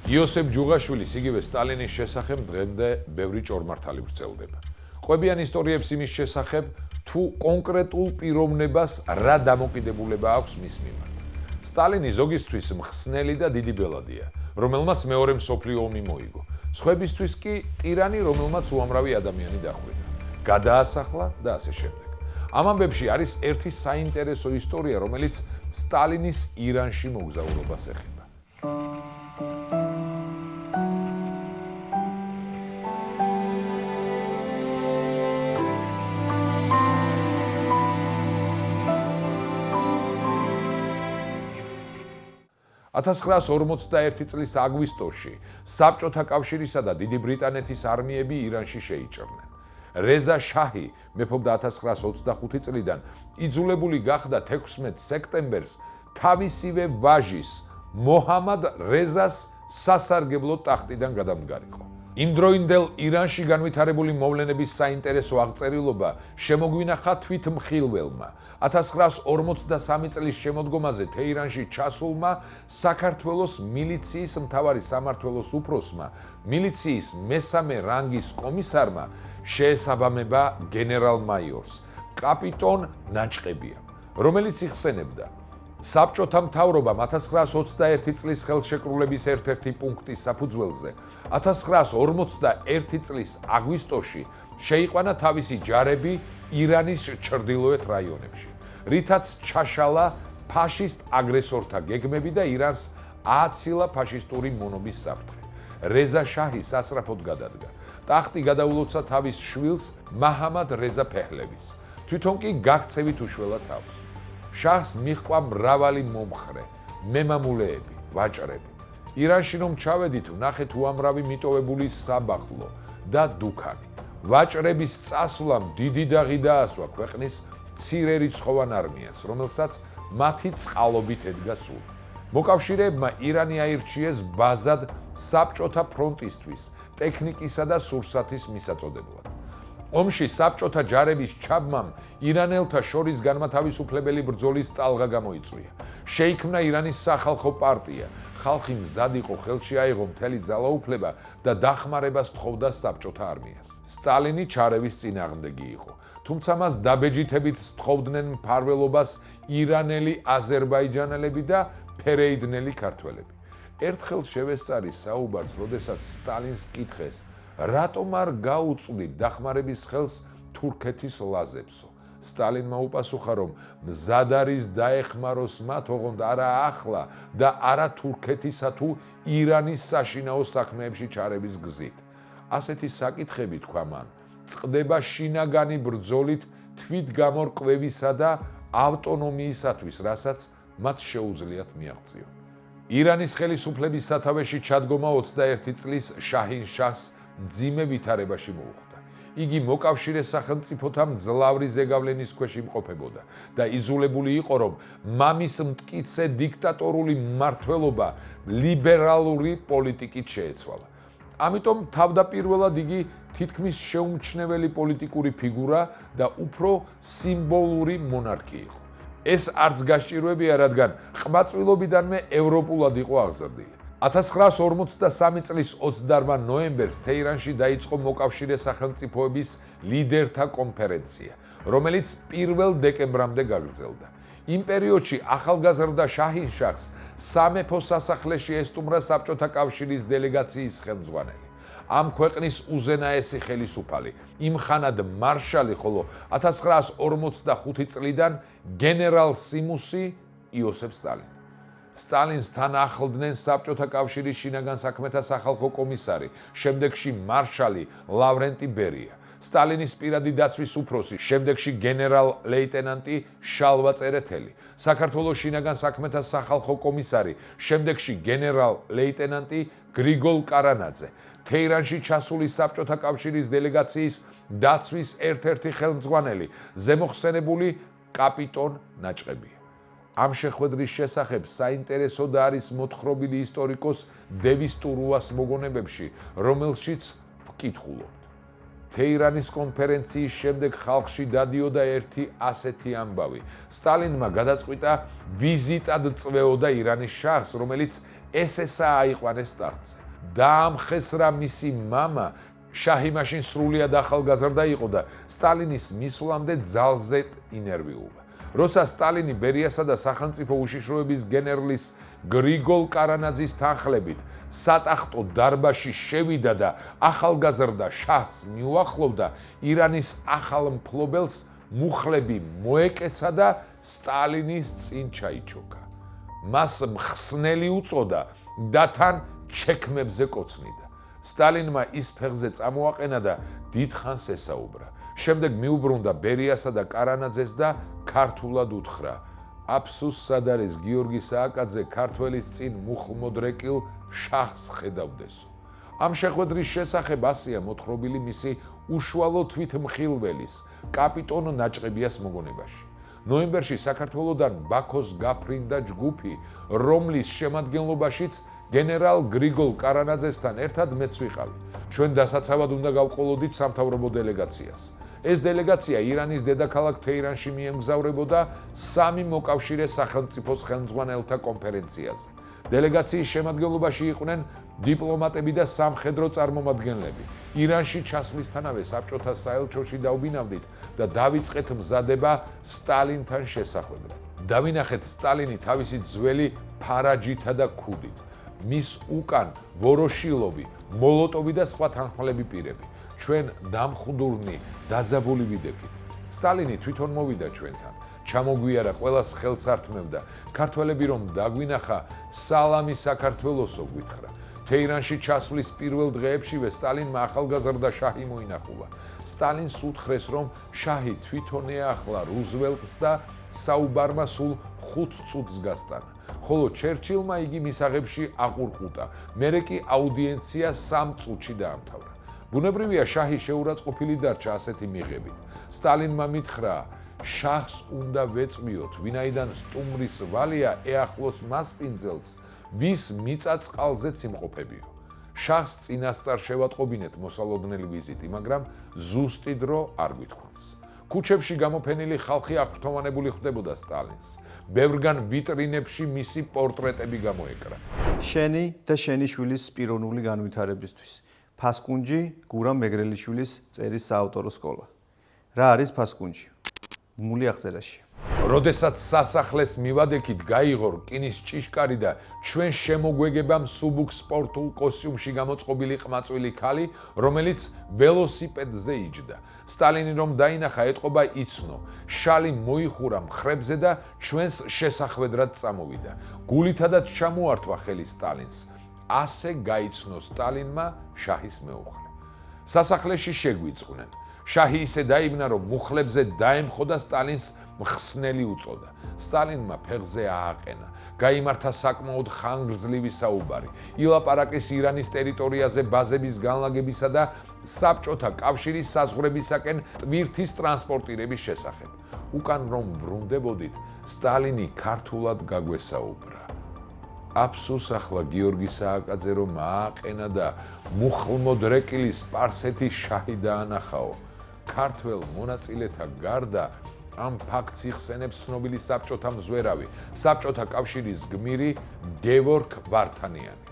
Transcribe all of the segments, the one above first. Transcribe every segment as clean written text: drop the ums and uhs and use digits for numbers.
იოსებ ჯუღაშვილის იგივე სტალინის შესახებ დღემდე ბევრი ჭორმართალი ვრცელდება. ყვებიან ისტორიებს იმის შესახებ, თუ კონკრეტულ პიროვნებას რა დამოკიდებულება აქვს მის მიმართ. სტალინი ზოგისთვის მხსნელი და დიდი ბელადია, რომელმაც მეორე მსოფლიო ომი მოიგო. სხვებისთვის კი ტირანი, რომელმაც უამრავი ადამიანი დახვინა, გადაასახლა და ასე შემდეგ. ამ ამბებში არის ერთი საინტერესო ისტორია, რომელიც სტალინის ირანში მოგზაურობას ეხება. (1941 წლის აგვისტოში საბჭოთა კავშირისა და დიდი ბრიტანეთის არმიები ირანში შეიჭრნენ. რეზა შაჰი მეფობდა 1925 წლიდან იძულებული გახდა 16 სექტემბერს თავისივე ვაჟის მოჰამად რეზას სასარგებლო ტახტიდან გადამდგარიყო. იმდროინდელ ირანში განვითარებული მოვლენების საინტერესო აღწერილობა შემოგვინახა თვითმხილველმა 1943 წლის შემოდგომაზე თეირანში ჩასულმა საქართველოს მილიციის მთავარი სამმართველოს უფროსმა, მილიციის მესამე რანგის კომისარმა შეესაბამება გენერალ-მაიორს კაპიტონ ნაჭყებია, რომელიც იხსენებდა საბჭოთა მთავრობამ 1921 წლის ხელშეკრულების ერთ-ერთი პუნქტის საფუძველზე 1941 წლის აგვისტოში შეიყვანა თავისი ჯარები ირანის ჩრდილოეთ რაიონებში, რითაც ჩაშალა ფაშისტ აგრესორთა გეგმები და ირანს ააცილა ფაშისტური მონობის საფრთხე. რეზა შაჰი სასწრაფოდ გადადგა. ტახტი გადაულოცა თავის შვილს მაჰამად რეზა ფეჰლევის. თვითონ კი გაქცევით უშველა თავს. შაჰს მიჰყვა მრავალი მომხრე, მემამულეები, ვაჭრები. ირანში რომ ჩავედით, ვნახეთ უამრავი მიტოვებული საბაღლო და დუქანი. ვაჭრების წასვლამ დიდი დაღი დაასვა ქვეყნის მცირე რიცხოვან არმიას, რომელსაც მათი წყალობით ედგა სულ. მოკავშირეებმა ირანი აირჩიეს ბაზად საბჭოთა ფრონტისთვის, ტექნიკისა და სურსათის მისაწოდებლად. ომში საბჭოთა ჯარების ჩაბმამ ირანელთა შორის განმათავისუფლებელი ბრძოლის ტალღა გამოიწვია. შეიქმნა ირანის სახალხო პარტია. ხალხი მზად იყო ხელში აიღო მთელი ძალაუფლება და დახმარება სთხოვდა საბჭოთა არმიას. სტალინი ჩარევის წინააღმდეგი იყო, თუმცა მას დაბეჯითებით სთხოვდნენ მფარველობას ირანელი აზერბაიჯანელები და ფერეიდნელი ქართველები. ერთხელ შევესწარი საუბარს, როდესაც სტალინს კითხეს, რატომ არ გაუწვდით დახმარების ხელს თურქეთის ლაზებსო? სტალინმა უპასუხა, რომ მზად არის დაეხმაროს მათ ოღონდ არა ახლა და არა თურქეთისა თუ ირანის საშინაო საქმეებში ჩარევის გზით. ასეთი საკითხები, თქვა მან, წყდება შინაგანი ბრძოლით თვითგამორკვევისა და ავტონომიისათვის, რასაც მათ შეუძლიათ მიაღწიონ. ირანის ხელისუფლების სათავეში ჩადგომა 21 წლის შაჰინ შაჰს მძიმე ვითარებაში მოუხდა. იგი მოკავშირე სახელმწიფოთა მძლავრი ზეგავლენის ქვეშ იმყოფებოდა და იზოლებული იყო, რომ მამის მტკიცე დიქტატორული მმართველობა ლიბერალური პოლიტიკით შეეცვალა. ამიტომ თავდაპირველად იგი თითქმის შეუმჩნეველი პოლიტიკური ფიგურა და უფრო სიმბოლური მონარქი იყო. ეს არც გასჭირვებია, რადგან ყმაწვილობიდანვე ევროპულად იყო აღზრდილი. 1943 წლის 28 ნოემბერს თეირანში დაიწყო მოკავშირე სახელმწიფოების ლიდერთა კონფერენცია, რომელიც 1 დეკემბრამდე გაგრძელდა. იმ პერიოდში ახალგაზრდა შაჰინ შაჰს სამეფო სასახლეში ესტუმრა საბჭოთა კავშირის დელეგაციის ხელმძღვანელი. ამ ქვეყნის უზენაესი ხელისუფალი, იმხანად მარშალი, ხოლო 1945 წლიდან გენერალ სიმუსი იოსებ სტალინი. სტალინს თან ახლდნენ საბჭოთა კავშირის შინაგან საქმეთა სახალხო კომისარი, შემდეგში მარშალი ლავრენტი ბერია, სტალინის პირადი დაცვის უფროსი, შემდეგში გენერალ-ლეიტენანტი შალვა წერეთელი, საქართველოს შინაგან საქმეთა სახალხო კომისარი, შემდეგში გენერალ-ლეიტენანტი გრიგოლ კარანაძე, თეირანში ჩასული საბჭოთა კავშირის დელეგაციის დაცვის ერთ-ერთი ხელმძღვანელი, ზემოხსენებული კაპიტონ ნაჭყებია. ამ შეხვედრის შესახებ საინტერესო და არის მოთხრობილი ისტორიკოს დევის ტურუას მოგონებებში, რომელშიც ვკითხულობთ. თეირანის კონფერენციის შემდეგ ხალხში დადიოდა ერთი ასეთი ამბავი. სტალინმა გადაწყვიტა ვიზიტად წვეოდა ირანის შაჰს, რომელიც ესესა აიყვანეს ტახტზე. დაამხესრა მისი მამა, შაჰი მაშინ სრულიად ახალგაზრდა იყო და სტალინის მისვლამდე ძალზე ინერვიულდა. როცა სტალინი ბერიასა და სახელმწიფო უშიშროების გენერლის გრიგოლ კარანაძის თანხლებით სატახტო დარბაზში შევიდა და ახალგაზრდა შაჰს მიუახლოვდა, ირანის ახალ მფლობელს მუხლები მოეკეცა და სტალინის წინ ჩაიჩოქა. მას მხსნელი უწოდა და თან ჩექმებზე კოცნიდა. სტალინმა ის ფეხზე წამოაყენა და დიდხანს ესაუბრა. შემდეგ მიუბრუნდა ბერიასა და კარანაძეს და ქართულად უთხრა: აფსუს სად არის გიორგი სააკაძე ქართველის წინ მუხლმოდრეკილ შაჰს ხედავდესო. ამ შეხვედრის შესახებ ასია მოთხრობილი მისი უშუალო თვითმხილველის კაპიტონ ნაჭყებიას მოგონებაში. ნოემბერში საქართველოდან ბაქოს გაფრინდა ჯგუფი, რომლის შემადგენლობაშიც გენერალ გრიგოლ კარანაძესთან ერთად მეც ვიყავი. ჩვენ დასაცავად უნდა გავყოლოდით სამთავრობო დელეგაციას. ეს დელეგაცია ირანის დედაქალაქ თეირანში მიემგზავრებოდა სამი მოკავშირე სახელმწიფოს ხელმძღვანელთა კონფერენციაზე. დელეგაციის შემადგენლობაში იყვნენ დიპლომატები და სამხედრო წარმომადგენლები. ირანში ჩასვლისთანავე საბჭოთა საელჩოში დავბინავდით და დავიწყეთ მზადება სტალინთან შესახვედრად. დავინახეთ სტალინი თავისი ძველი ფარაჯითა და ქუდით. მის უკან ვოროშილოვი, მოლოტოვი და სხვა თანხმლები პირები. ჩვენ დამხდურნი, დაძაბული ვიდექით. სტალინი თვითონ მოვიდა ჩვენთან. ჩამოგვიარა, ყველას ხელს ართმევდა. ქართველები რომ დაგვინახა, სალამი საქართველოსო გვითხრა. თეირანში ჩასვლის პირველ დღეებშივე სტალინმა ახალგაზრდა შაჰი მოინახულა. სტალინს უთხრეს, რომ შაჰი თვითონ ეახლა რუზველტს და საუბარმა სულ 5 წუთს გასტანა. ხოლო ჩერჩილმა იგი მისაღებში აყურყუტა. მერე კი აუდიენცია 3 წუთში დაამთავრა. ბუნებრივია, შაჰი შეურაცხყოფილი დარჩა ასეთი მიღებით. სტალინმა მითხრა: შაჰს უნდა ვეწვიოთ, ვინაიდან სტუმრის ვალია ეახლოს მასპინძელს, ვის მიწა-წყალზეც იმყოფებიო. შაჰს წინასწარ შევატყობინეთ მოსალოდნელი ვიზიტი, მაგრამ ზუსტი დრო არ გვითხოვს. ქუჩებში გამოფენილი ხალხი აღფრთოვანებული ხვდებოდა სტალინს. ბევრგან ვიტრინებში მისი პორტრეტები გამოეკრათ. შენი და შენი შვილის პიროვნული განვითარებისთვის. ფასკუნჯი გურამ მეგრელიშვილის წერის საავტორო სკოლა. რა არის ფასკუნჯი? მული აღწერაში. როდესაც სასახლეს მივადექით, გაიღო რკინის ჭიშკარი და ჩვენ შემოგვეგებამ სუბუქ სპორტულ კოსტიუმში გამოწყობილი ყმაწვილი ქალი, რომელიც ველოსიპედზე იჯდა. სტალინი რომ დაინახა, ეტყობა იცნო. შალი მოიხურა მხრებზე და ჩვენს შესახვედრად წამოვიდა. გულითადაც ჩამოართვა ხელი სტალინს. ასე გაიცნო სტალინმა შაჰის მეუღლე. სასახლეში შეგვიწყდნენ. შაჰი ისე დაიბნა, რომ მუხლებზე დაემხო და სტალინს მხსნელი უწოდა. სტალინმა ფეხზე ააყენა. გაიმართა საკმაოდ ხანგრძლივი საუბარი. ილაპარაკეს ირანის ტერიტორიაზე ბაზების განლაგებისა და საბჭოთა კავშირის საზღვრებისაკენ ტვირთის ტრანსპორტირების შესახებ. უკან რომ ბრუნდებოდით, სტალინი ქართულად გაგვესაუბრა. აფსუს ახლა გიორგი სააკაძე რომ ააყენა და მუხლმოდრეკილი სპარსეთის შაჰი დაანახაო. ქართველ მონაწილეთა გარდა ამ ფაქტს იხსენებს ცნობილი საბჭოთა მზვერავი, საბჭოთა კავშირის გმირი გევორგ ვართანიანი.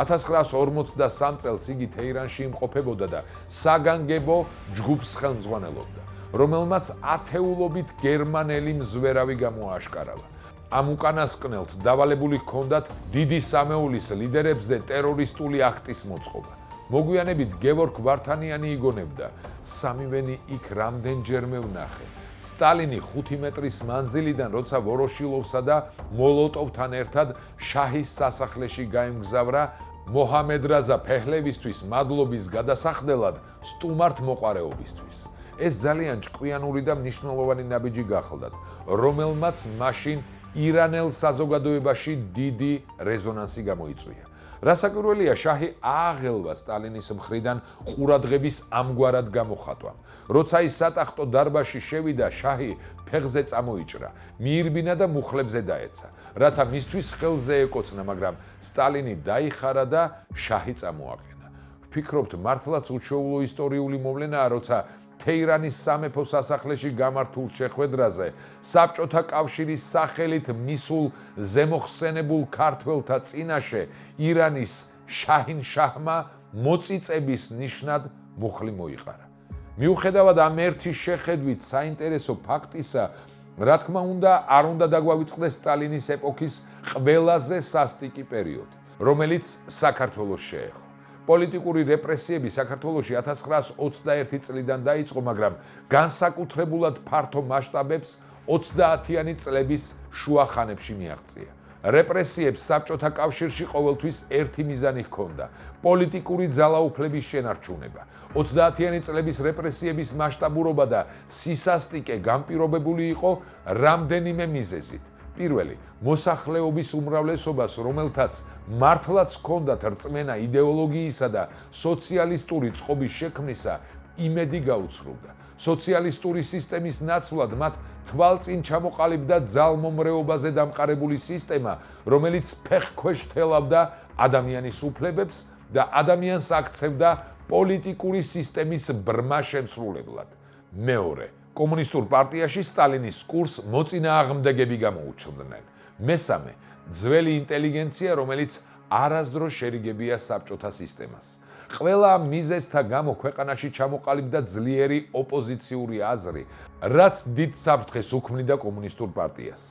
1943 წელს იგი თეირანში იმყოფებოდა და საგანგებო ჯგუფს ხელმძღვანელობდა, რომელმაც ათეულობით გერმანელი მზვერავი გამოააშკარავა. ამ უკანასკნელთ დავალებული ჰქონდათ დიდი სამეულის ლიდერებზე ტერორისტული აქტის მოწყობა. მოგვიანებით გევორგ ვართანიანი იგონებდა, სამივენი იქ რამდენჯერმე ვნახე. სტალინი 5 მეტრის მანძილიდან, როცა ვოროშილოვსა და მოლოტოვთან ერთად შაჰის სასახლეში გაემგზავრა, მოჰამედრაზა ფეჰლევისთვის მადლობის გადასახდელად სტუმართ მოყარეობისთვის. ეს ძალიან ჭკვიანური და მნიშვნელოვანი ნაბიჯი გახლდათ, რომელმაც მაშინ ირანელ საზოგადოებაში დიდი რეზონანსი გამოიწვია. რასაკვირველია, შაჰი ააღელვა სტალინის მხრიდან ყურადღების ამგვარად გამოხატვამ. როცა ის სატახტო დარბაზში შევიდა, შაჰი ფეხზე წამოიჭრა, მიირბინა და მუხლებზე დაეცა, რათა მისთვის ხელზე ეკოცნა, მაგრამ სტალინი დაიხარა და შაჰი წამოაყენა. ვფიქრობთ, მართლაც უჩვეულო ისტორიული მოვლენაა, როცა თეირანის სამეფო სასახლეში გამართულ შეხვედრაზე საბჭოთა კავშირის სახელით მისულ ზემოხსენებულ ქართველთა წინაშე ირანის შაჰინშაჰმა მოწიწების ნიშნად მუხლი მოიყარა. მიუხედავად ამ ერთი შეხედვით საინტერესო ფაქტისა, რა თქმა უნდა, არ უნდა დაგვავიწყდეს სტალინის ეპოქის ყველაზე სასტიკი პერიოდი, რომელიც საქართველოს შეეხო. პოლიტიკური რეპრესიები საქართველოში 1921 წლიდან დაიწყო, მაგრამ განსაკუთრებულად ფართო მასშტაბებს 30-იანი წლების შუა ხანებში მიაღწია. რეპრესიებს საბჭოთა კავშირში ყოველთვის ერთი მიზანი ჰქონდა: პოლიტიკური ძალაუფლების შენარჩუნება. 30-იანი წლების რეპრესიების მასშტაბურობა და სისასტიკე განპირობებული იყო რამდენიმე მიზეზით. პირველი, მოსახლეობის უმრავლესობას, რომელთაც მართლაც ჰქონდათ რწმენა იდეოლოგიისა და სოციალისტური წყობის შექმნისა, იმედი გაუცრუდა. სოციალისტური სისტემის ნაცვლად მათ თვალწინ ჩამოყალიბდა ძალმომრეობაზე დამყარებული სისტემა, რომელიც ფეხქვეშ თელავდა ადამიანის უფლებებს და ადამიანს აქცევდა პოლიტიკური სისტემის ბრმა შემსრულებლად. მეორე, კომუნისტურ პარტიაში სტალინის კურსს მოწინააღმდეგები გამოუჩნდნენ. მესამე, ძველი ინტელიგენცია, რომელიც არასდროს შერიგებია საბჭოთა სისტემას. ყველა ამ მიზეზთა გამო ქვეყანაში ჩამოყალიბდა ძლიერი ოპოზიციური აზრი, რაც დიდ საფრთხეს უქმნიდა კომუნისტურ პარტიას.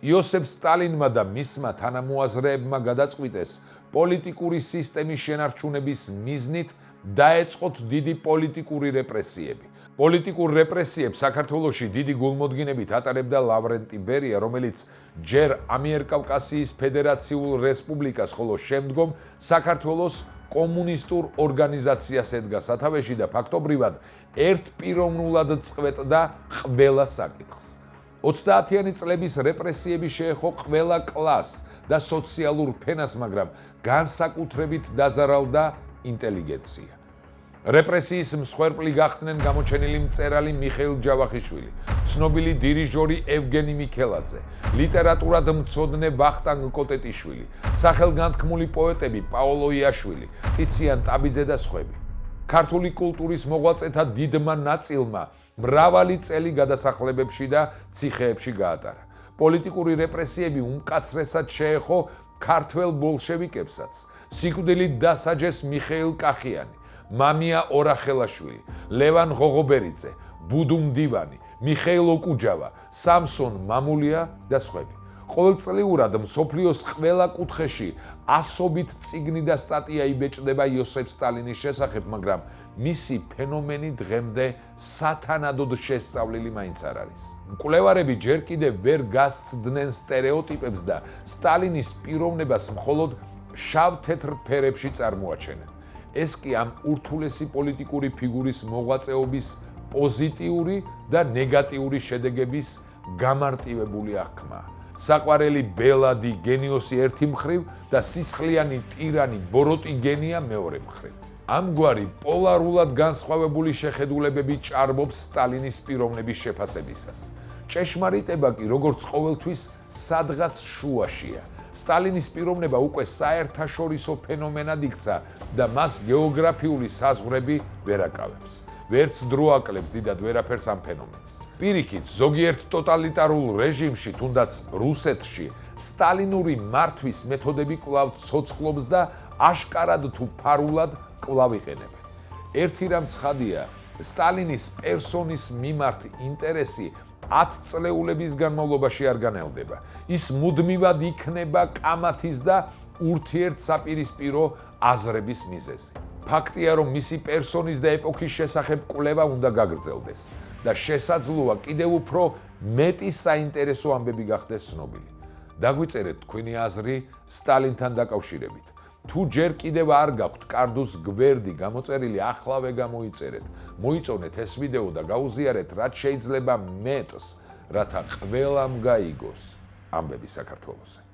იოსებ სტალინმა და მისმა თანამოაზრეებმა გადაწყვიტეს პოლიტიკური სისტემის შენარჩუნების მიზნით დაეწყოთ დიდი პოლიტიკური რეპრესიები. პოლიტიკურ რეპრესიებს საქართველოში დიდი გულმოდგინებით ატარებდა ლავრენტი ბერია, რომელიც ჯერ ამიერკავკასიის ფედერაციულ რესპუბლიკას, ხოლო შემდგომ საქართველოს კომუნისტურ ორგანიზაციას ედგა სათავეში და ფაქტობრივად ერთპიროვნულად წყვეტდა ყველა საკითხს. 30-იანი წლების რეპრესიები შეეხო ყველა კლასს და სოციალურ ფენას, მაგრამ განსაკუთრებით დაზარალდა ინტელიგენცია. რეპრესიის მსხვერპლი გახდნენ გამოჩენილი მწერალი მიხეილ ჯავახიშვილი, ცნობილი დირიჟორი ევგენი მიქელაძე, ლიტერატურად მცოდნე ვახტანგ კოტეტიშვილი, სახელგანთქმული პოეტები პაოლო იაშვილი, ტიციან ტაბიძე და სხვები. ქართული კულტურის მოღვაწეთა დიდმა ნაწილმა მრავალი წელი გადასახლებებში და ციხეებში გაატარა. პოლიტიკური რეპრესიები უმკაცრესად შეეხო ქართველ ბოლშევიკებსაც. სიკვდილით დასაჯეს მიხეილ კახიანი, მამია ორახელაშვილი, ლევან ღოღობერიძე, ბუდუ მდივანი, მიხეილ ოკუჯავა, სამსონ მამულია და სხვები. ყოველწლიურად მსოფლიოს ყველა კუთხეში ასობით წიგნი და სტატია იბეჭდება იოსებ სტალინის შესახებ, მაგრამ მისი ფენომენი დღემდე სათანადოდ შესწავლილი მაინც არ არის. მკვლევარები ჯერ კიდევ ვერ გასცდნენ სტერეოტიპებს და სტალინის პიროვნებას მხოლოდ შავ-თეთრ ფერებში წარმოაჩენენ. ეს კი ამ ურთულესი პოლიტიკური ფიგურის მოღვაწეობის პოზიტიური და ნეგატიური შედეგების გამარტივებული აღქმაა. საყვარელი ბელადი გენიოსი ერთი მხრივ და სისხლიანი ტირანი ბოროტი გენია მეორე მხრივ. ამგვარი პოლარულად განსხვავებული შეხედულებები ჭარბობს სტალინის პიროვნების შეფასებისას. ჭეშმარიტება კი როგორც ყოველთვის სადღაც შუაშია. სტალინის პიროვნება უკვე საერთაშორისო ფენომენად იქცა და მას გეოგრაფიული საზღვრები ვერ აკავებს. ვერც დრო აკლებს დიდად ვერაფერს ამ ფენომენს. პირიქით, ზოგიერთ ტოტალიტარულ რეჟიმში, თუნდაც რუსეთში, სტალინური მართვის მეთოდები კვლავ ცოცხლობს და აშკარად თუ ფარულად კვლავ იყენებენ. ერთი რამ ცხადია, სტალინის პერსონის მიმართ ინტერესი 10 წლეულების განმავლობაში არ განელდება. ის მუდმივად იქნება კამათის და ურთიერთსაპირისპირო აზრების მიზეზი. ფაქტია, რომ მისი პერსონის და ეპოქის შესახებ კვლევა უნდა გაგრძელდეს და შესაძლოა კიდევ უფრო მეტი საინტერესო ამბები გახდეს ცნობილი. დაგვიწერეთ თქვენი აზრი სტალინთან დაკავშირებით. თუ ჯერ კიდევ არ გაქვთ კარდუს გვერდი გამოწერილი, ახლავე გამოიწერეთ. მოიწონეთ ეს ვიდეო და გაუზიარეთ რაც შეიძლება მეტს, რათა ყველამ გაიგოს ამბები საქართველოსზე.